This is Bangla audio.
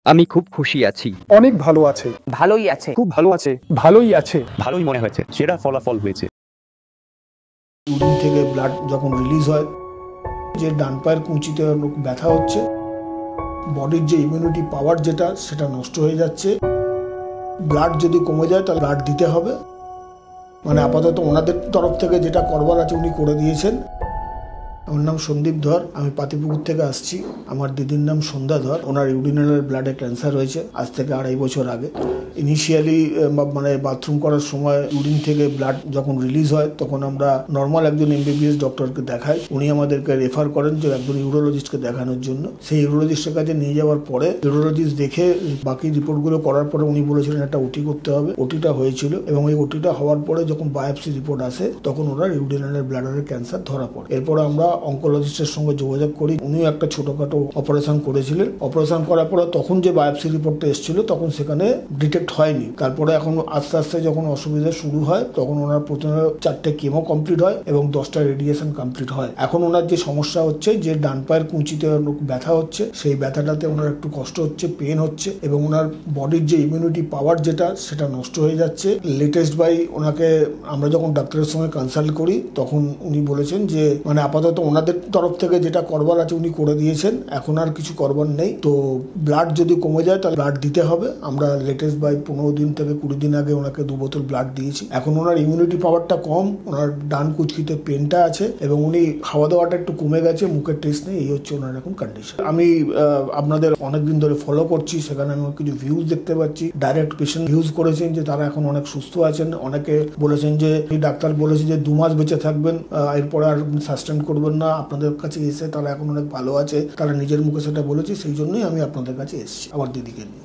আমি খুব খুশি আছি। অনেক ভালো আছে, ভালোই আছে, খুব ভালো আছে, ভালোই আছে। ভালোই মনে হয়েছে, সেরা ফলাফল হয়েছে। ইউরিন থেকে ব্লাড যখন রিলিজ হয়, যে ডান পায়ের কুঁচিতে ব্যথা হচ্ছে, বডির যে ইমিউনিটি পাওয়ার যেটা সেটা নষ্ট হয়ে যাচ্ছে। ব্লাড যদি কমে যায় তাহলে ব্লাড দিতে হবে। মানে আপাতত ওনাদের তরফ থেকে যেটা করবার আছে উনি করে দিয়েছেন। আমার নাম সন্দীপ ধর, আমি পাতিপুকুর থেকে আসছি। আমার দিদির নাম সন্ধ্যা ধর, ওনার ইউরিনাল ব্লাডে ক্যান্সার হয়েছে আজ থেকে 2.5 বছর আগে। ইনিশিয়ালি মানে বাথরুম করার সময় ইউরিন থেকে ব্লাড যখন রিলিজ হয় তখন আমরা নর্মাল একজন এমবিবিএস ডক্টরকে দেখাই। উনি আমাদেরকে রেফার করেন যে একজন ইউরোলজিস্টকে দেখানোর জন্য। সেই ইউরোলজিস্টের কাছে নিয়ে যাওয়ার পরে ইউরোলজিস্ট দেখে বাকি রিপোর্টগুলো করার পরে উনি বলেছিলেন একটা ওটি করতে হবে। ওটিটা হয়েছিল এবং এই ওটিটা হওয়ার পরে যখন বায়োপসি রিপোর্ট আসে তখন ওনার ইউরিনাল ব্লাডারের ক্যান্সার ধরা পড়ে। এরপর আমরা অঙ্কোলজিস্টের সঙ্গে যোগাযোগ করি। উনিও একটা ছোটখাটো অপারেশন করেছিলেন। অপারেশন করার পরে তখন যে বায়োপসি রিপোর্টটা এসেছিল তখন সেখানে ডিটেক্ট হয়নি। তারপরে এখন আস্তে আস্তে যখন অসুবিধা শুরু হয় তখন ওনার প্রথমে 4টে কেমো কমপ্লিট হয় এবং 10টা রেডিয়েশন কমপ্লিট হয়। এখন ওনার যে সমস্যা হচ্ছে যে ডান পায়ের কুঁচিতে ব্যথা হচ্ছে, সেই ব্যথাটাতে ওনার একটু কষ্ট হচ্ছে, পেন হচ্ছে এবং ওনার বডির যে ইমিউনিটি পাওয়ার যেটা সেটা নষ্ট হয়ে যাচ্ছে। লেটেস্ট বাই ওনাকে আমরা যখন ডাক্তারের সঙ্গে কনসাল্ট করি তখন উনি বলেছেন যে মানে আপাতত ওনাদের তরফ থেকে যেটা করবার আছে উনি করে দিয়েছেন, এখন আর কিছু করবার নেই। তো ব্লাড যদি কমে যায় তাহলে ব্লাড দিতে হবে। আমরা লেটেস্ট বাই 15 দিন থেকে 20 দিন আগে ওনাকে 2 বোতল ব্লাড দিয়েছি। এখন ওনার ইমিউনিটি পাওয়ারটা কম, ওনার ডান কুচকিতে পেনটা আছে এবং উনি খাওয়া দাওয়াটা একটু কমে গেছে, মুখের টেস্ট নেই। এই হচ্ছে ওনার এখন কন্ডিশন। আমি আপনাদের অনেকদিন ধরে ফলো করছি, সেখানে আমি কিছু ভিউজ দেখতে পাচ্ছি। ডাইরেক্ট পেশেন্ট ভিউজ করেছেন যে তারা এখন অনেক সুস্থ আছেন। অনেকে বলেছেন যে ডাক্তার বলেছে যে 2 মাস বেঁচে থাকবেন, এরপরে আর সাস্টেন করবেন না। আপনাদের কাছে এসে তারা এখন অনেক ভালো আছে, তারা নিজের মুখে সেটা বলেছে। সেই জন্যই আমি আপনাদের কাছে এসেছি আমার দিদিকে নিয়ে।